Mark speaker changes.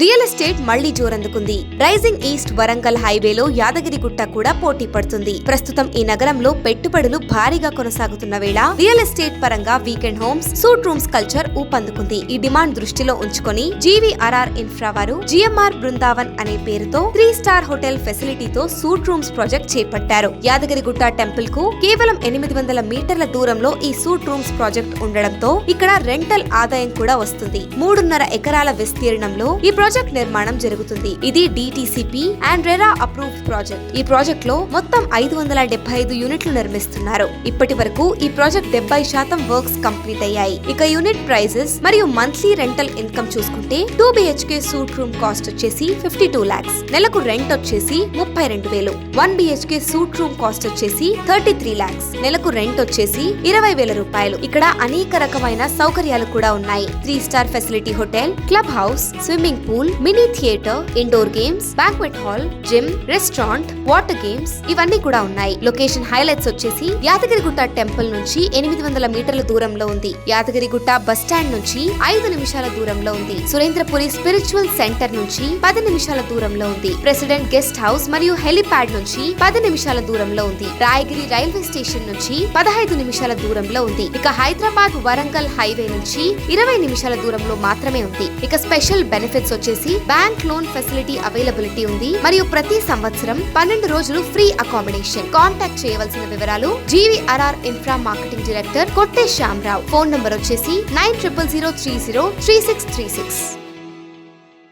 Speaker 1: Real estate మళ్లీ జోరందుకుంది. Rising east Warangal హైవేలో యాదగిరిగుట్ట కూడా పోటీ పడుతుంది. ప్రస్తుతం ఈ నగరంలో పెట్టుబడులు భారీగా కొనసాగుతున్న వేళ రియల్ ఎస్టేట్ పరంగా weekend homes, suite rooms culture ఊపందుకుంది. ఈ డిమాండ్ దృష్టిలో ఉంచుకొని జీవీఆర్ఆర్ ఇన్ఫ్రా వారు జిఎంఆర్ బృందావన్ అనే పేరుతో 3 స్టార్ హోటల్ ఫెసిలిటీతో సూట్ రూమ్స్ ప్రాజెక్ట్ చేపట్టారు. యాదగిరిగుట్ట టెంపుల్ కు కేవలం 800 మీటర్ల దూరంలో ఈ సూట్ రూమ్స్ ప్రాజెక్ట్ ఉండడంతో ఇక్కడ రెంటల్ ఆదాయం కూడా వస్తుంది. 3.5 ఎకరాల విస్తీర్ణంలో ఈ ప్రాజెక్ట్ నిర్మాణం జరుగుతుంది. ఇది DTCP and RERA approved project. ఈ ప్రాజెక్ట్ లో మొత్తం 575 యూనిట్లు నిర్మిస్తున్నారు. ఇప్పటి వరకు ఈ ప్రాజెక్ట్ 70% వర్క్స్ కంప్లీట్ అయ్యాయి. ఇక యూనిట్ ప్రైజెస్ మరియు మంత్లీ రెంటల్ ఇన్కమ్ చూసుకుంటే 2 BHK సూట్ రూమ్ కాస్ట్ వచ్చేసి 52 lakhs, నెలకు రెంట్ వచ్చేసి 32,000. 1 BHK సూట్ రూమ్ కాస్ట్ వచ్చేసి 33 lakhs, నెలకు రెంట్ వచ్చేసి 20,000 రూపాయలు. ఇక్కడ అనేక రకమైన సౌకర్యాలు కూడా ఉన్నాయి. 3 star facility hotel, club house, swimming pool, mini theatre, indoor games, banquet hall, gym, restaurant, water games ఇవన్నీ కూడా ఉన్నాయి. లొకేషన్ హైలైట్స్ వచ్చేసి యాదగిరిగుట్ట టెంపుల్ నుంచి 800 మీటర్ల దూరంలో ఉంది. యాదగిరిగుట్ట బస్ స్టాండ్ నుంచి 5 నిమిషాల దూరంలో ఉంది. సురేంద్రపురి స్పిరిచువల్ సెంటర్ నుంచి 10 నిమిషాల దూరంలో ఉంది. ప్రెసిడెంట్ గెస్ట్ హౌస్ మరియు హెలిప్యాడ్ నుంచి 10 నిమిషాల దూరంలో ఉంది. రాయగిరి రైల్వే స్టేషన్ నుంచి 15 నిమిషాల దూరంలో ఉంది. ఇక హైదరాబాద్ వరంగల్ హైవే నుంచి 20 నిమిషాల దూరంలో మాత్రమే ఉంది. ఇక స్పెషల్ బెనిఫిట్స్ వచ్చేసి బ్యాంక్ లోన్ ఫెసిలిటీ అవైలబిలిటీ ఉంది మరియు ప్రతి సంవత్సరం 12 రోజులు ఫ్రీ అకామిడేషన్. కాంటాక్ట్ చేయవలసిన వివరాలు జీవీఆర్ఆర్ ఇన్ఫ్రా మార్కెటింగ్ డైరెక్టర్ కొట్టే శ్యామరావు. ఫోన్ నంబర్ వచ్చేసి 9000303636.